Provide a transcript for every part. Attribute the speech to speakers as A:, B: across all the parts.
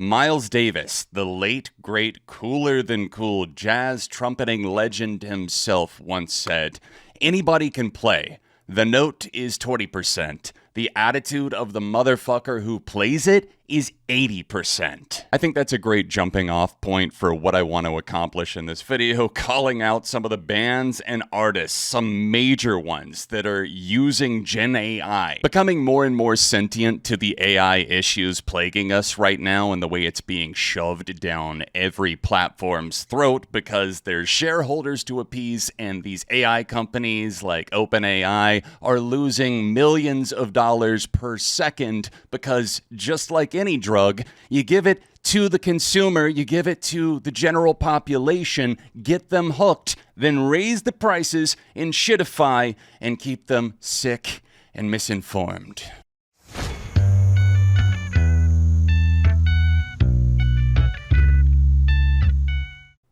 A: Miles Davis, the late, great, cooler than cool jazz trumpeting legend himself once said, "Anybody can play. The note is 20%. The attitude of the motherfucker who plays it is 80%. I think that's a great jumping off point for what I want to accomplish in this video, calling out some of the bands and artists, some major ones that are using Gen AI, becoming more and more sentient to the AI issues plaguing us right now and the way it's being shoved down every platform's throat because there's shareholders to appease, and these AI companies like OpenAI are losing millions of dollars per second because just like any drug, you give it to the consumer, you give it to the general population, get them hooked, then raise the prices and shitify and keep them sick and misinformed.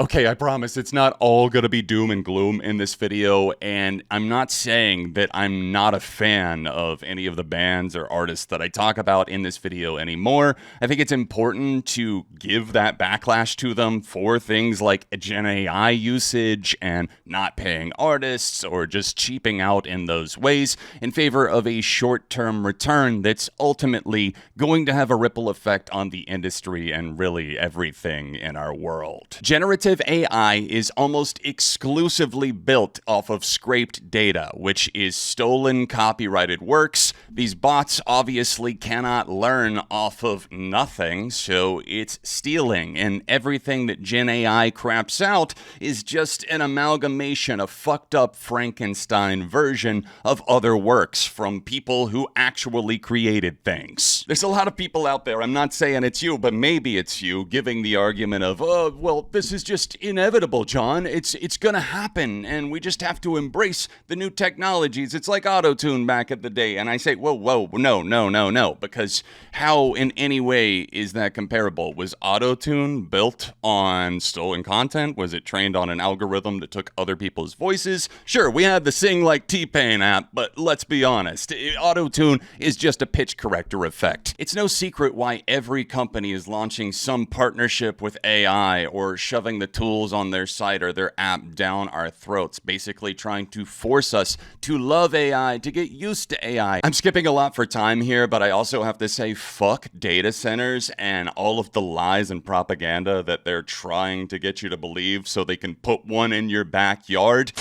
A: Okay, I promise it's not all gonna be doom and gloom in this video, and I'm not saying that I'm not a fan of any of the bands or artists that I talk about in this video anymore. I think it's important to give that backlash to them for things like Gen AI usage and not paying artists or just cheaping out in those ways in favor of a short-term return that's ultimately going to have a ripple effect on the industry and really everything in our world. Generative AI is almost exclusively built off of scraped data, which is stolen copyrighted works. These bots obviously cannot learn off of nothing, so it's stealing, and everything that Gen AI craps out is just an amalgamation, a fucked up Frankenstein version of other works from people who actually created things. There's a lot of people out there, I'm not saying it's you, but maybe it's you, giving the argument of, oh, well, this is just inevitable, Jon. It's gonna happen, and we just have to embrace the new technologies. It's like auto-tune back at the day. And I say, whoa, no, because how in any way is that comparable? Was auto-tune built on stolen content? Was it trained on an algorithm that took other people's voices? Sure, we had the Sing Like T-Pain app, but let's be honest, auto-tune is just a pitch corrector effect. It's no secret why every company is launching some partnership with AI or shoving the tools on their site or their app down our throats, basically trying to force us to love AI, to get used to AI. I'm skipping a lot for time here, but I also have to say fuck data centers and all of the lies and propaganda that they're trying to get you to believe so they can put one in your backyard.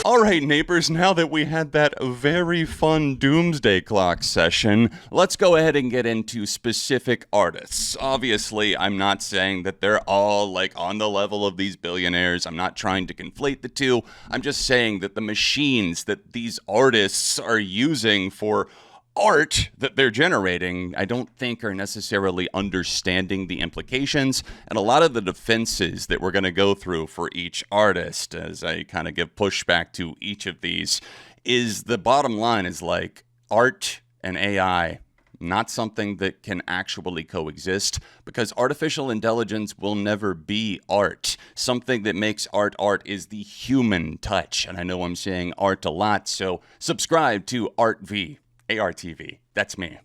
A: Alright neighbors, now that we had that very fun doomsday clock session, let's go ahead and get into specific artists. Obviously, I'm not saying that they're all like on the level of these billionaires. I'm not trying to conflate the two. I'm just saying that the machines that these artists are using for art that they're generating, I don't think are necessarily understanding the implications, and a lot of the defenses that we're going to go through for each artist as I kind of give pushback to each of these is the bottom line is like art and AI, not something that can actually coexist, because artificial intelligence will never be art. Something that makes art is the human touch, and I know I'm saying art a lot, so subscribe to ARTV. ARTV. That's me.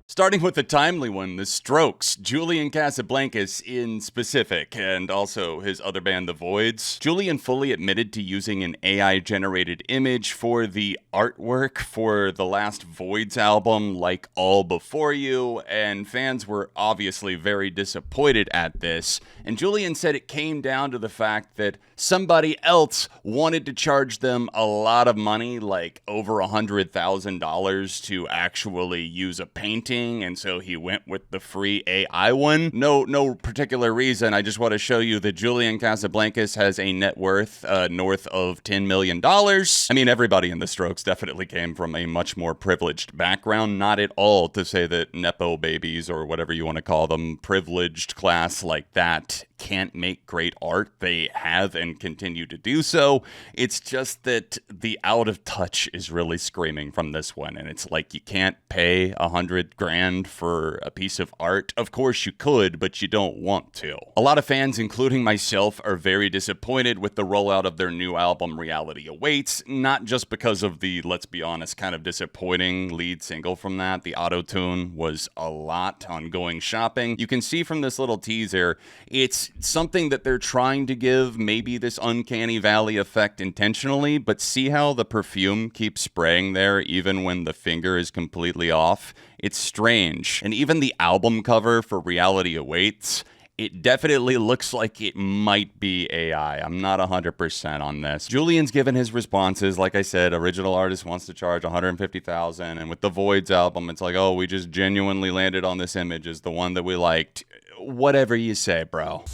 A: Starting with the timely one, The Strokes, Julian Casablancas in specific, and also his other band, the Voidz. Julian fully admitted to using an AI-generated image for the artwork for the last Voidz album, Like All Before You, and fans were obviously very disappointed at this. And Julian said it came down to the fact that somebody else wanted to charge them a lot of money, like over $100,000 to actually use a painting, and so he went with the free AI one. No particular reason. I just want to show you that Julian Casablancas has a net worth north of $10 million. I mean, everybody in the Strokes definitely came from a much more privileged background. Not at all to say that Nepo babies, or whatever you want to call them, privileged class like that, can't make great art. They have and continue to do so. It's just that the out of touch is really screaming from this one. And it's like, you can't pay $100,000 for a piece of art. Of course you could, but you don't want to. A lot of fans, including myself, are very disappointed with the rollout of their new album Reality Awaits, not just because of the, let's be honest, kind of disappointing lead single from that. The auto-tune was a lot on Going Shopping. You can see from this little teaser, it's something that they're trying to give maybe this uncanny valley effect intentionally, but see how the perfume keeps spraying there even when the finger is completely off? It's strange. And even the album cover for Reality Awaits, it definitely looks like it might be AI. I'm not 100% on this. Julian's given his responses. Like I said, original artist wants to charge $150,000. And with the Voidz album, it's like, oh, we just genuinely landed on this image as the one that we liked. Whatever you say, bro.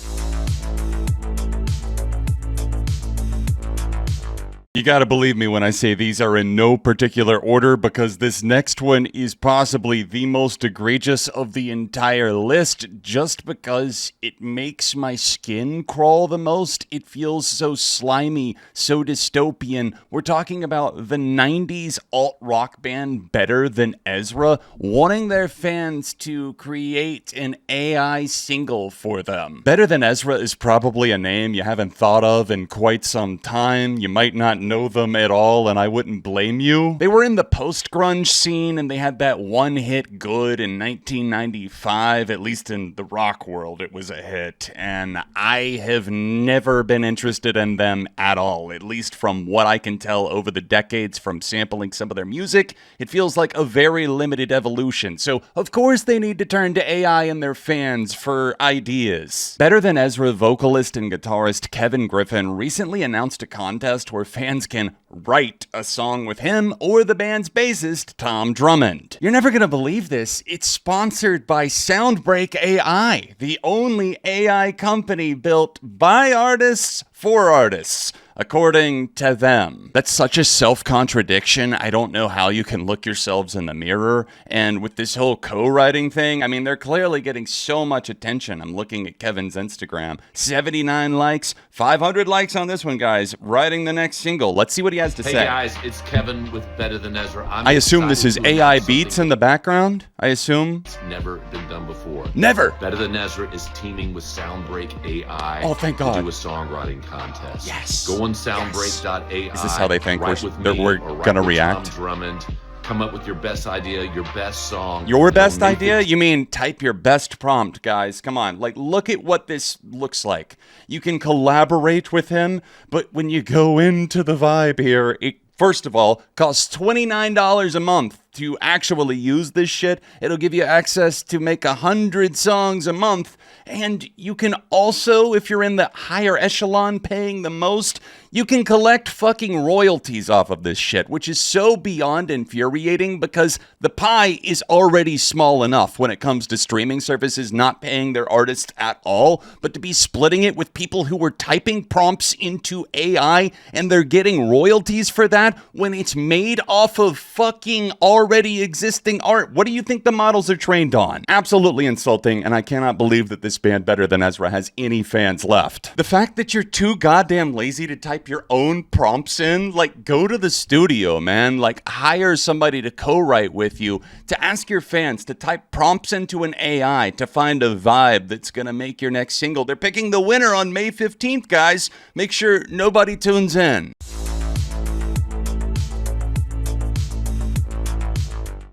A: You gotta believe me when I say these are in no particular order, because this next one is possibly the most egregious of the entire list, just because it makes my skin crawl the most. It feels so slimy, so dystopian. We're talking about the 90s alt-rock band Better Than Ezra wanting their fans to create an AI single for them. Better Than Ezra is probably a name you haven't thought of in quite some time. You might not know them at all, and I wouldn't blame you. They were in the post-grunge scene, and they had that one hit good in 1995, at least in the rock world it was a hit, and I have never been interested in them at all, at least from what I can tell over the decades from sampling some of their music. It feels like a very limited evolution, so of course they need to turn to AI and their fans for ideas. Better Than Ezra vocalist and guitarist Kevin Griffin recently announced a contest where fans can write a song with him or the band's bassist, Tom Drummond. You're never gonna believe this. It's sponsored by Soundbreak AI, the only AI company built by artists for artists, according to them. That's such a self-contradiction. I don't know how you can look yourselves in the mirror. And with this whole co-writing thing, I mean, they're clearly getting so much attention. I'm looking at Kevin's Instagram. 79 likes, 500 likes on this one, guys. Writing the next single. Let's see what he has to say.
B: Hey guys, it's Kevin with Better Than Ezra.
A: I assume this is AI beats in the background? I assume?
B: It's never been done before.
A: Never!
B: Better Than Ezra is teaming with Soundbreak AI.
A: Oh, thank God.
B: To do a songwriting contest.
A: Yes!
B: Go on soundbreak.ai.
A: Is this how they think we're
B: write
A: gonna
B: with
A: react?
B: Tom Drummond. Come up with your best idea, your best song.
A: Your best idea? You mean type your best prompt, guys. Come on. Like, look at what this looks like. You can collaborate with him, but when you go into the vibe here, it first of all costs $29 a month to actually use this shit. It'll give you access to make 100 songs a month. And you can also, if you're in the higher echelon paying the most, you can collect fucking royalties off of this shit, which is so beyond infuriating because the pie is already small enough when it comes to streaming services not paying their artists at all, but to be splitting it with people who were typing prompts into AI and they're getting royalties for that when it's made off of fucking already existing art. What do you think the models are trained on? Absolutely insulting, and I cannot believe that this band Better Than Ezra has any fans left. The fact that you're too goddamn lazy to type your own prompts in, like, go to the studio, man. Like, hire somebody to co-write with you, to ask your fans to type prompts into an AI to find a vibe that's gonna make your next single. They're picking the winner on May 15th, guys. Make sure nobody tunes in.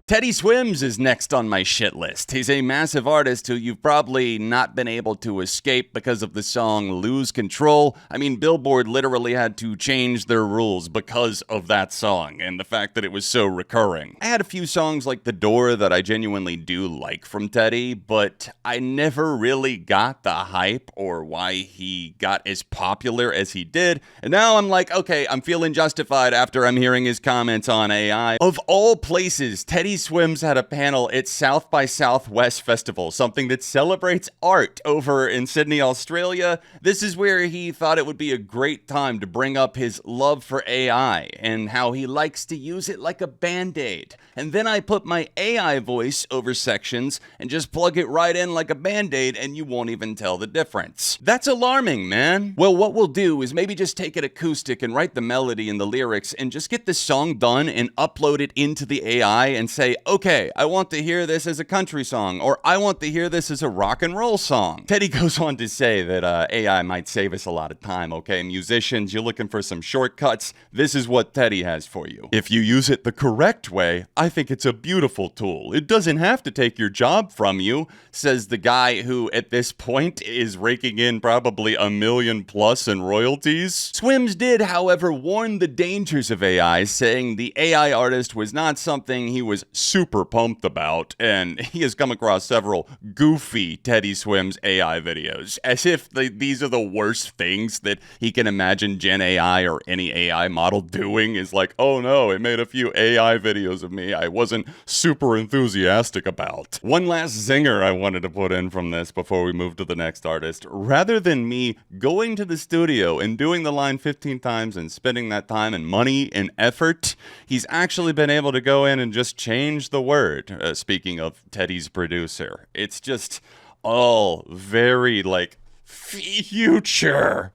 A: Teddy Swims is next on my shit list. He's a massive artist who you've probably not been able to escape because of the song Lose Control. I mean, Billboard literally had to change their rules because of that song and the fact that it was so recurring. I had a few songs like The Door that I genuinely do like from Teddy, but I never really got the hype or why he got as popular as he did. And now I'm like, okay, I'm feeling justified after I'm hearing his comments on AI. Of all places, Teddy's Swims had a panel at South by Southwest Festival, something that celebrates art over in Sydney, Australia. This is where he thought it would be a great time to bring up his love for AI and how he likes to use it like a band-aid. And then I put my AI voice over sections and just plug it right in like a band-aid and you won't even tell the difference. That's alarming, man. Well, what we'll do is maybe just take it acoustic and write the melody and the lyrics and just get this song done and upload it into the AI and say, okay, I want to hear this as a country song, or I want to hear this as a rock and roll song. Teddy goes on to say that AI might save us a lot of time, okay? Musicians, you're looking for some shortcuts, this is what Teddy has for you. If you use it the correct way, I think it's a beautiful tool. It doesn't have to take your job from you, says the guy who at this point is raking in probably $1 million plus in royalties. Swims did, however, warn the dangers of AI, saying the AI artist was not something he was super pumped about, and he has come across several goofy Teddy Swims AI videos, as if these are the worst things that he can imagine Gen AI or any AI model doing, is like, oh no, it made a few AI videos of me I wasn't super enthusiastic about. One last zinger I wanted to put in from this before we move to the next artist. Rather than me going to the studio and doing the line 15 times and spending that time and money and effort, he's actually been able to go in and just change the word. Speaking of Teddy's producer, it's just all very like future.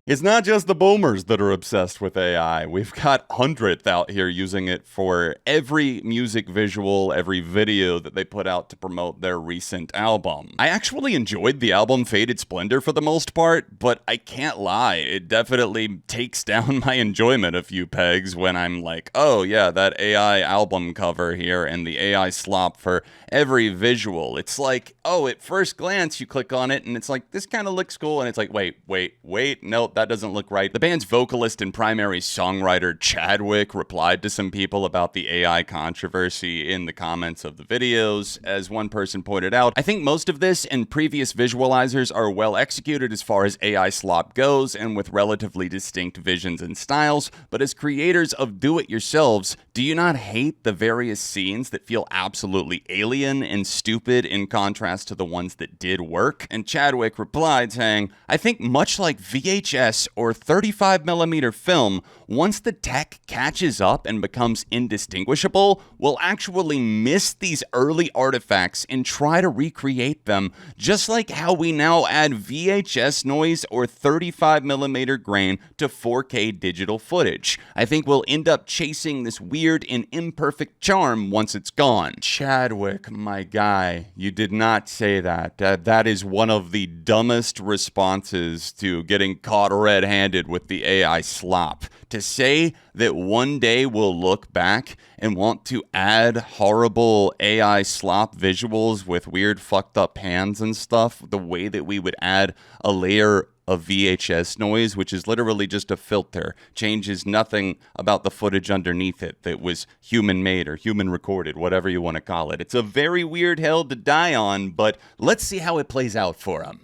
A: It's not just the boomers that are obsessed with AI. We've got Hundredth out here using it for every music visual, every video that they put out to promote their recent album. I actually enjoyed the album Faded Splendor for the most part, but I can't lie, it definitely takes down my enjoyment a few pegs when I'm like, oh yeah, that AI album cover here and the AI slop for every visual. It's like, oh, at first glance you click on it and it's like, this kind of looks cool, and it's like, wait, no, that doesn't look right. The band's vocalist and primary songwriter Chadwick replied to some people about the AI controversy in the comments of the videos. As one person pointed out, I think most of this and previous visualizers are well executed as far as AI slop goes and with relatively distinct visions and styles, but as creators of do-it-yourselves, do you not hate the various scenes that feel absolutely alien and stupid in contrast to the ones that did work? And Chadwick replied saying, I think much like VHS or 35mm film, once the tech catches up and becomes indistinguishable, we'll actually miss these early artifacts and try to recreate them, just like how we now add VHS noise or 35mm grain to 4K digital footage. I think we'll end up chasing this weird and imperfect charm once it's gone. Chadwick, my guy, you did not say that. That is one of the dumbest responses to getting caught red-handed with the AI slop. To say that one day we'll look back and want to add horrible AI slop visuals with weird fucked up hands and stuff, the way that we would add a layer of VHS noise, which is literally just a filter, changes nothing about the footage underneath it that was human made or human recorded, whatever you want to call it. It's a very weird hill to die on, but let's see how it plays out for him.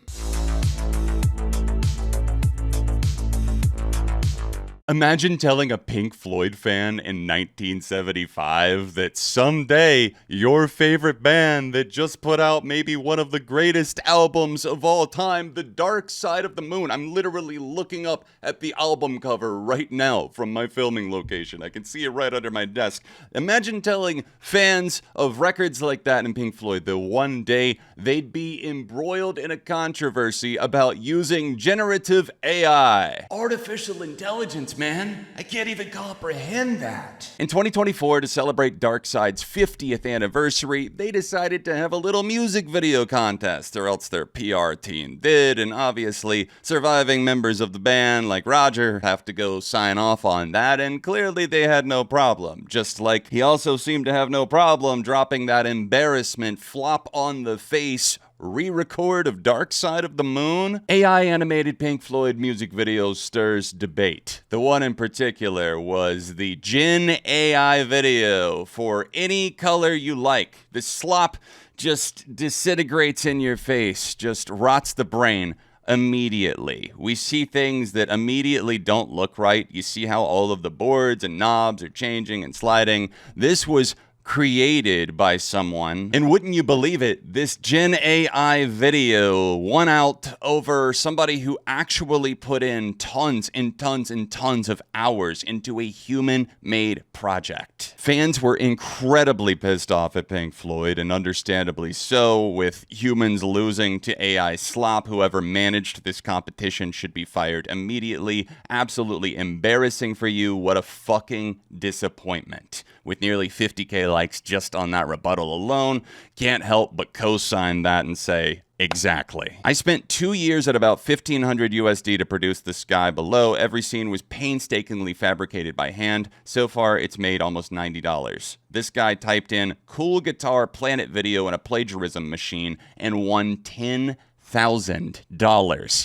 A: Imagine telling a Pink Floyd fan in 1975 that someday your favorite band that just put out maybe one of the greatest albums of all time, The Dark Side of the Moon. I'm literally looking up at the album cover right now from my filming location. I can see it right under my desk. Imagine telling fans of records like that in Pink Floyd that one day they'd be embroiled in a controversy about using generative AI. Artificial intelligence, man. I can't even comprehend that. In 2024, to celebrate Darkside's 50th anniversary, they decided to have a little music video contest, or else their PR team did, and obviously, surviving members of the band, like Roger, have to go sign off on that, and clearly they had no problem. Just like he also seemed to have no problem dropping that embarrassment flop on the face re-record of Dark Side of the Moon. AI animated Pink Floyd music video stirs debate. The one in particular was the Gen AI video for Any Color You Like. The slop just disintegrates in your face, just rots the brain. immediately. We see things that immediately don't look right. You see how all of the boards and knobs are changing and sliding. This was created by someone, and wouldn't you believe it, this Gen AI video won out over somebody who actually put in tons and tons and tons of hours into a human-made project. Fans were incredibly pissed off at Pink Floyd, and understandably so, with humans losing to AI slop. Whoever managed this competition should be fired immediately. Absolutely embarrassing for you. What a fucking disappointment. With nearly 50k likes just on that rebuttal alone, can't help but co-sign that and say, exactly. I spent 2 years at about $1,500 USD to produce The Sky Below. Every scene was painstakingly fabricated by hand. So far, it's made almost $90. This guy typed in cool guitar planet video in a plagiarism machine and won $10,000.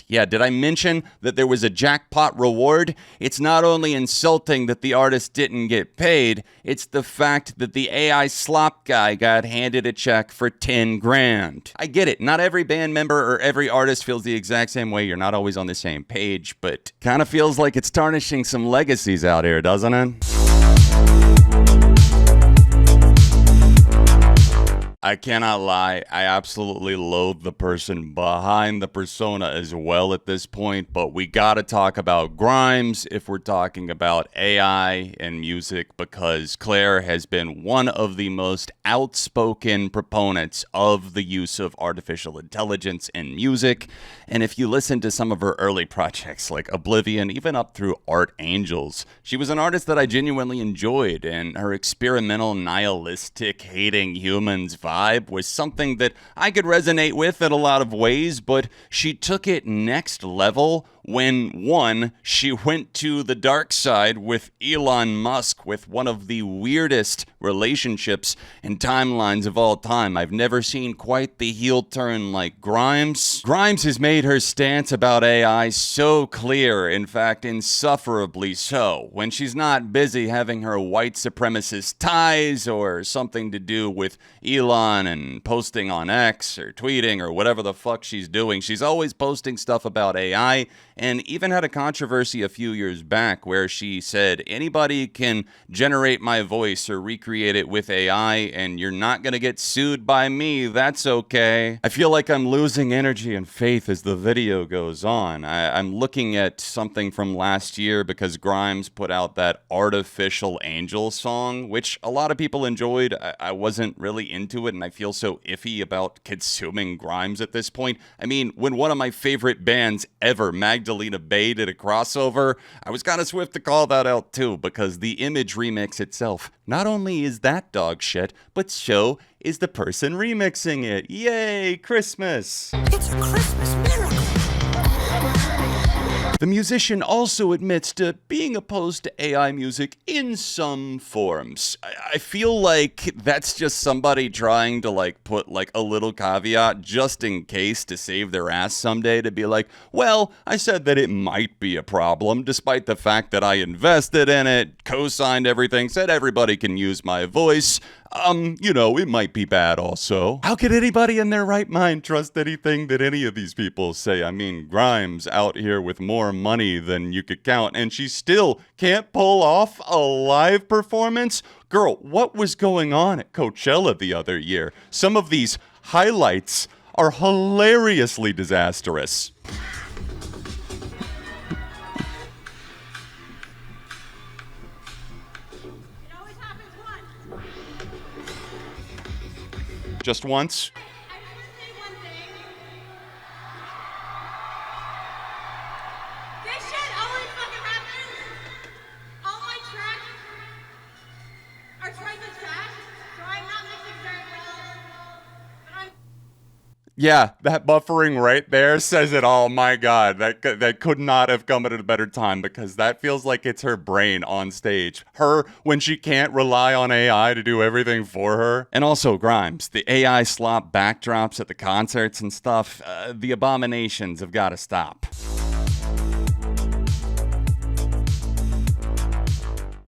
A: Yeah, did I mention that there was a jackpot reward? It's not only insulting that the artist didn't get paid, it's the fact that the AI slop guy got handed a check for 10 grand. I get it, not every band member or every artist feels the exact same way. You're not always on the same page, but kind of feels like it's tarnishing some legacies out here, doesn't it? I cannot lie, I absolutely loathe the person behind the persona as well at this point, but we gotta talk about Grimes if we're talking about AI and music, because Claire has been one of the most outspoken proponents of the use of artificial intelligence in music. And if you listen to some of her early projects like Oblivion, even up through Art Angels, she was an artist that I genuinely enjoyed, and her experimental, nihilistic, hating humans vibe was something that I could resonate with in a lot of ways, but she took it next level when, one, she went to the dark side with Elon Musk with one of the weirdest relationships and timelines of all time. I've never seen quite the heel turn like Grimes. Grimes has made her stance about AI so clear, in fact, insufferably so. When she's not busy having her white supremacist ties or something to do with Elon and posting on X or tweeting or whatever the fuck she's doing, she's always posting stuff about AI, and even had a controversy a few years back where she said, anybody can generate my voice or recreate it with AI and you're not gonna get sued by me, that's okay. I feel like I'm losing energy and faith as the video goes on. I'm looking at something from last year because Grimes put out that Artificial Angel song, which a lot of people enjoyed. I wasn't really into it, and I feel so iffy about consuming Grimes at this point. I mean, when one of my favorite bands ever, Magdalena Bay, did a crossover, I was kind of swift to call that out too, because the Image remix itself, not only is that dog shit, but so is the person remixing it. Yay, Christmas!
C: It's a Christmas miracle.
A: The musician also admits to being opposed to AI music in some forms. I feel like that's just somebody trying to put a little caveat just in case to save their ass someday, to be like, well, I said that it might be a problem despite the fact that I invested in it, co-signed everything, said everybody can use my voice. It might be bad also. How could anybody in their right mind trust anything that any of these people say? I mean, Grimes out here with more money than you could count, and she still can't pull off a live performance? Girl, what was going on at Coachella the other year? Some of these highlights are hilariously disastrous. Just once?
D: I just want to say one thing. This shit always fucking happens. All my tracks are twice as fast, so I'm not mixing very well. But I'm
A: Yeah, that buffering right there says it all. My God, that could not have come at a better time, because that feels like it's her brain on stage. Her, when she can't rely on AI to do everything for her. And also Grimes, the AI slop backdrops at the concerts and stuff, the abominations have got to stop.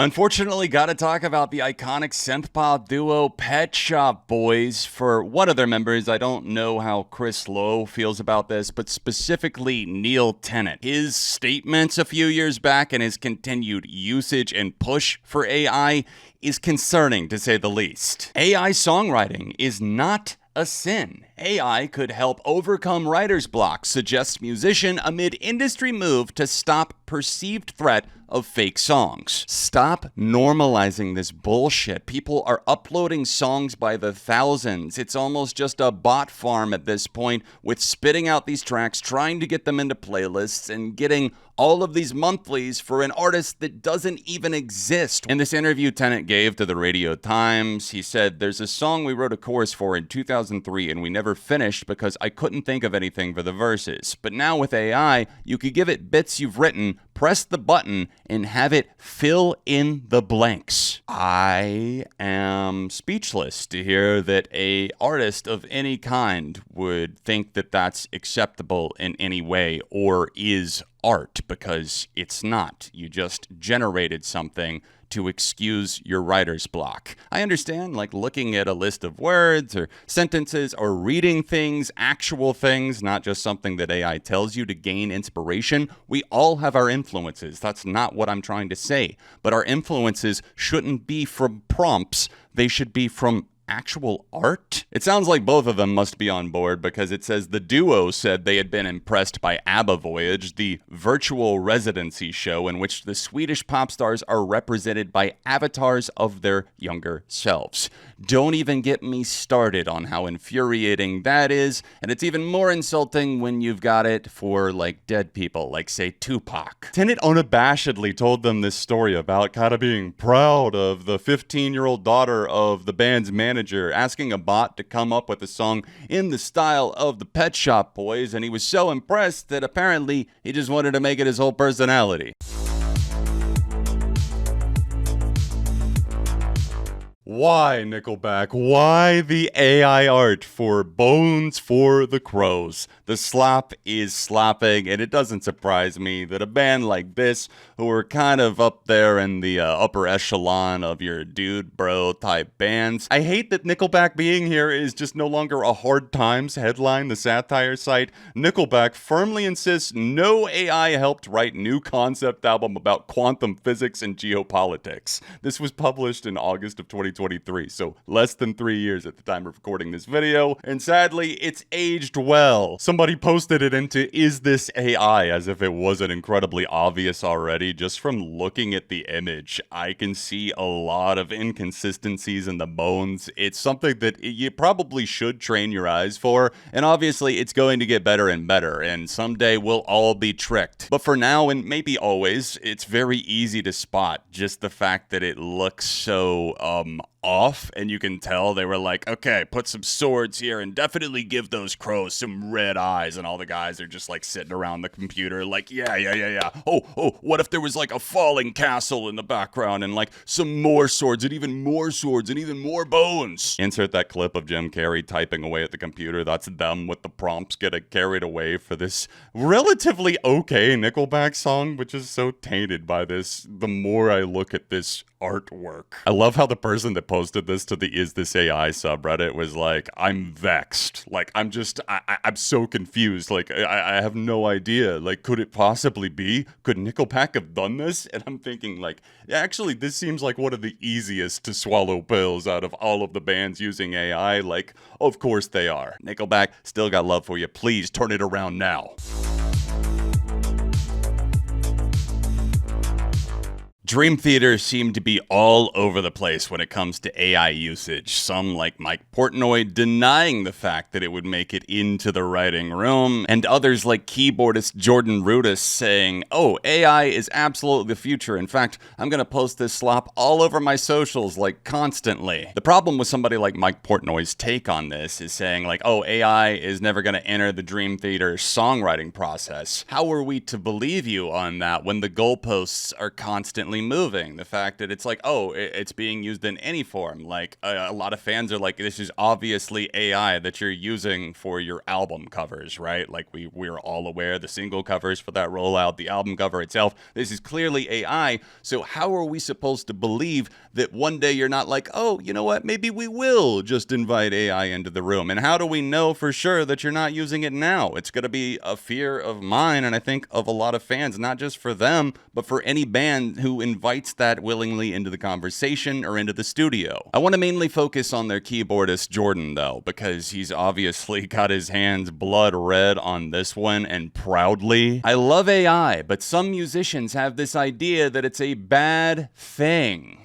A: Unfortunately, gotta talk about the iconic synth-pop duo Pet Shop Boys. For one of their members, I don't know how Chris Lowe feels about this, but specifically Neil Tennant. His statements a few years back and his continued usage and push for AI is concerning, to say the least. AI songwriting is not a sin. AI could help overcome writer's block, suggests musician amid industry move to stop perceived threat of fake songs. Stop normalizing this bullshit. People are uploading songs by the thousands. It's almost just a bot farm at this point, with spitting out these tracks, trying to get them into playlists, and getting all of these monthlies for an artist that doesn't even exist. In this interview Tennant gave to the Radio Times, he said, "There's a song we wrote a chorus for in 2003 and we never finished because I couldn't think of anything for the verses. But now with AI, you could give it bits you've written, press the button, and have it fill in the blanks." I am speechless to hear that a artist of any kind would think that that's acceptable in any way or is art, because it's not. You just generated something to excuse your writer's block. I understand, like, looking at a list of words or sentences or reading things, actual things, not just something that AI tells you to gain inspiration. We all have our influences. That's not what I'm trying to say. But our influences shouldn't be from prompts. They should be from actual art? It sounds like both of them must be on board, because it says the duo said they had been impressed by ABBA Voyage, the virtual residency show in which the Swedish pop stars are represented by avatars of their younger selves. Don't even get me started on how infuriating that is, and it's even more insulting when you've got it for, like, dead people, like, say, Tupac. Tennant unabashedly told them this story about kind of being proud of the 15-year-old daughter of the band's manager asking a bot to come up with a song in the style of the Pet Shop Boys, and he was so impressed that apparently he just wanted to make it his whole personality. Why, Nickelback? Why the AI art for Bones for the Crows? The slop is slopping, and it doesn't surprise me that a band like this, who are kind of up there in the upper echelon of your dude bro type bands. I hate that Nickelback being here is just no longer a Hard Times headline, the satire site. Nickelback firmly insists no AI helped write new concept album about quantum physics and geopolitics. This was published in August of 2023, so less than 3 years at the time of recording this video, and sadly, it's aged well. Somebody posted it into Is This AI, as if it wasn't incredibly obvious already. Just from looking at the image, I can see a lot of inconsistencies in the bones. It's something that you probably should train your eyes for, and obviously it's going to get better and better, and someday we'll all be tricked. But for now, and maybe always, it's very easy to spot just the fact that it looks so, off, and you can tell they were like, okay, put some swords here and definitely give those crows some red eyes, and all the guys are just like sitting around the computer like, yeah. Oh, what if there was like a falling castle in the background and like some more swords and even more swords and even more bones? Insert that clip of Jim Carrey typing away at the computer. That's them with the prompts getting carried away for this relatively okay Nickelback song, which is so tainted by this the more I look at this artwork. I love how the person that posted this to the Is This AI subreddit was like, I'm vexed. Like, I'm so confused. Like, I have no idea. Like, could it possibly be? Could Nickelback have done this? And I'm thinking, like, actually, this seems like one of the easiest to swallow pills out of all of the bands using AI. Like, of course they are. Nickelback, still got love for you. Please turn it around now. Dream Theater seem to be all over the place when it comes to AI usage. Some, like Mike Portnoy, denying the fact that it would make it into the writing room, and others like keyboardist Jordan Rudess saying, oh, AI is absolutely the future. In fact, I'm gonna post this slop all over my socials, like, constantly. The problem with somebody like Mike Portnoy's take on this is saying, like, oh, AI is never gonna enter the Dream Theater songwriting process. How are we to believe you on that when the goalposts are constantly really moving. The fact that it's like, oh, it's being used in any form. Like, a lot of fans are like, this is obviously AI that you're using for your album covers, right? Like, we're all aware the single covers for that rollout, the album cover itself. This is clearly AI. So how are we supposed to believe that one day you're not like, oh, you know what? Maybe we will just invite AI into the room. And how do we know for sure that you're not using it now? It's going to be a fear of mine, and I think of a lot of fans, not just for them, but for any band who invites that willingly into the conversation or into the studio. I want to mainly focus on their keyboardist Jordan, though, because he's obviously got his hands blood red on this one, and proudly. I love AI, but some musicians have this idea that it's a bad thing.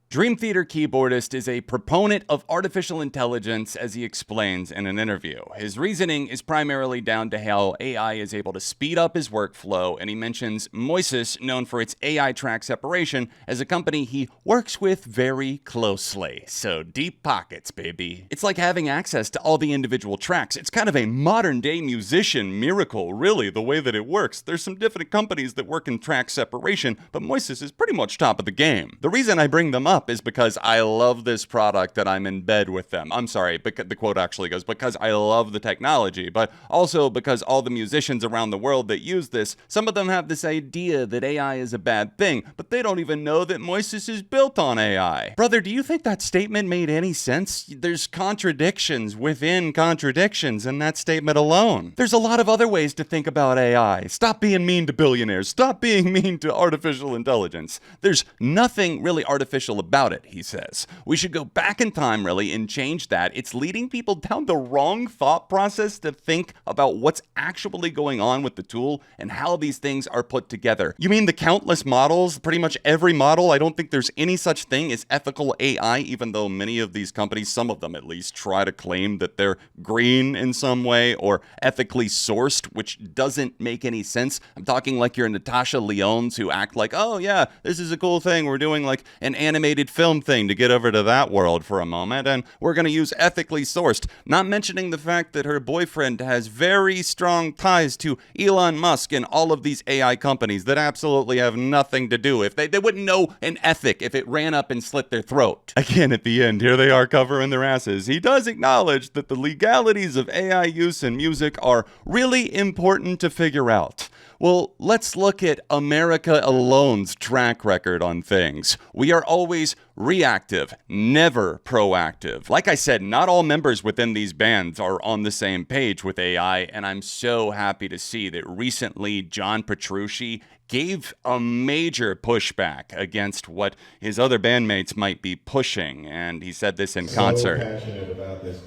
A: Dream Theater keyboardist is a proponent of artificial intelligence, as he explains in an interview. His reasoning is primarily down to how AI is able to speed up his workflow, and he mentions Moises, known for its AI track separation, as a company he works with very closely. So deep pockets, baby. It's like having access to all the individual tracks. It's kind of a modern-day musician miracle, really, the way that it works. There's some different companies that work in track separation, but Moises is pretty much top of the game. The reason I bring them up is because I love this product that I'm in bed with them. I'm sorry, because the quote actually goes, because I love the technology, but also because all the musicians around the world that use this, some of them have this idea that AI is a bad thing, but they don't even know that Moises is built on AI. Brother, do you think that statement made any sense? There's contradictions within contradictions in that statement alone. There's a lot of other ways to think about AI. Stop being mean to billionaires. Stop being mean to artificial intelligence. There's nothing really artificial about it, he says. We should go back in time, really, and change that. It's leading people down the wrong thought process to think about what's actually going on with the tool and how these things are put together. You mean the countless models, pretty much every model? I don't think there's any such thing as ethical AI, even though many of these companies, some of them at least, try to claim that they're green in some way or ethically sourced, which doesn't make any sense. I'm talking like your Natasha Lyonnes who act like, oh yeah, this is a cool thing. We're doing like an animated film thing to get over to that world for a moment, and we're going to use ethically sourced. Not mentioning the fact that her boyfriend has very strong ties to Elon Musk and all of these AI companies that absolutely have nothing to do. If they wouldn't know an ethic if it ran up and slit their throat. Again, at the end, here they are covering their asses. He does acknowledge that the legalities of AI use in music are really important to figure out. Well, let's look at America Alone's track record on things. We are always reactive, never proactive. Like I said, not all members within these bands are on the same page with AI, and I'm so happy to see that recently Jon Petrucci gave a major pushback against what his other bandmates might be pushing, and he said this in concert.
E: So passionate about this.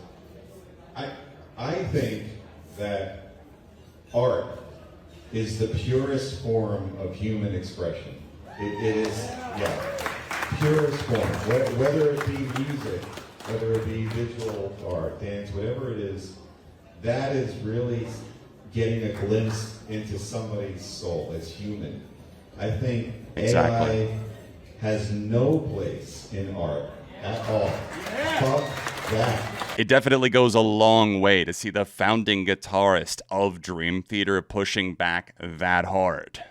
E: I think that art is the purest form of human expression. It is, purest form. Whether it be music, whether it be visual art, dance, whatever it is, that is really getting a glimpse into somebody's soul as human. I think AI has no place in art at all. Fuck that.
A: It definitely goes a long way to see the founding guitarist of Dream Theater pushing back that hard.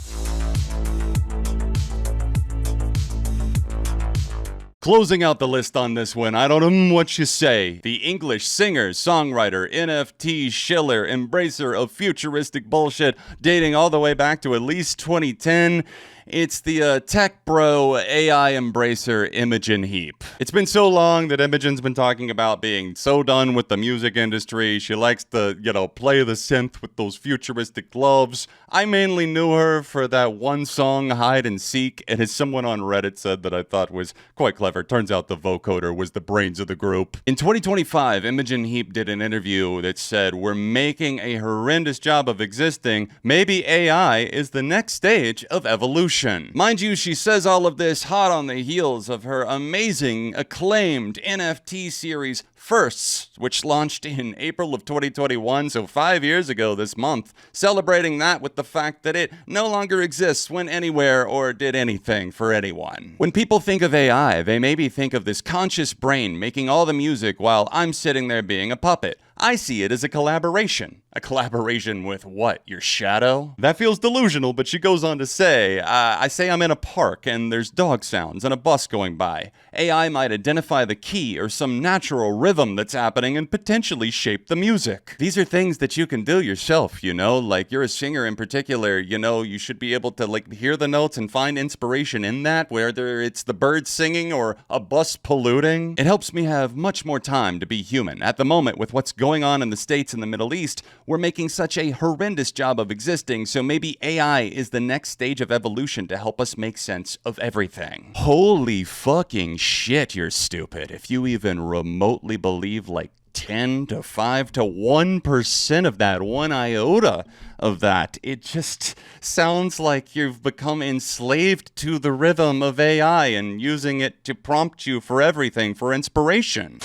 A: Closing out the list on this one, I don't know what you say. The English singer, songwriter, NFT shiller, embracer of futuristic bullshit, dating all the way back to at least 2010. It's the tech bro AI embracer Imogen Heap. It's been so long that Imogen's been talking about being so done with the music industry. She likes to, play the synth with those futuristic gloves. I mainly knew her for that one song, Hide and Seek, and as someone on Reddit said that I thought was quite clever, turns out the vocoder was the brains of the group. In 2025, Imogen Heap did an interview that said, "We're making a horrendous job of existing. Maybe AI is the next stage of evolution." Mind you, she says all of this hot on the heels of her amazing, acclaimed NFT series Firsts, which launched in April of 2021, so 5 years ago this month, celebrating that with the fact that it no longer exists, went anywhere, or did anything for anyone. When people think of AI, they maybe think of this conscious brain making all the music while I'm sitting there being a puppet. I see it as a collaboration. A collaboration with what? Your shadow? That feels delusional, but she goes on to say, I say I'm in a park and there's dog sounds and a bus going by. AI might identify the key or some natural rhythm that's happening and potentially shape the music. These are things that you can do yourself, you know? Like, you're a singer in particular, you know, you should be able to, like, hear the notes and find inspiration in that, whether it's the birds singing or a bus polluting. It helps me have much more time to be human. At the moment, with what's going on in the States and the Middle East, we're making such a horrendous job of existing, so maybe AI is the next stage of evolution to help us make sense of everything. Holy fucking shit, you're stupid. If you even remotely believe like 10 to 5 to 1% of that, 1 iota of that, it just sounds like you've become enslaved to the rhythm of AI and using it to prompt you for everything, for inspiration.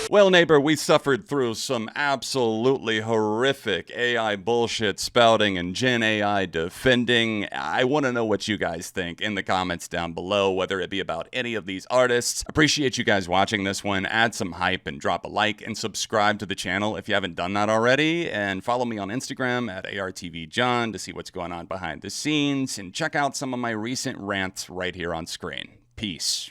A: Well, neighbor, we suffered through some absolutely horrific AI bullshit spouting and Gen AI defending. I want to know what you guys think in the comments down below, whether it be about any of these artists. Appreciate you guys watching this one. Add some hype and drop a like and subscribe to the channel if you haven't done that already. And follow me on Instagram at ARTV Jon to see what's going on behind the scenes. And check out some of my recent rants right here on screen. Peace.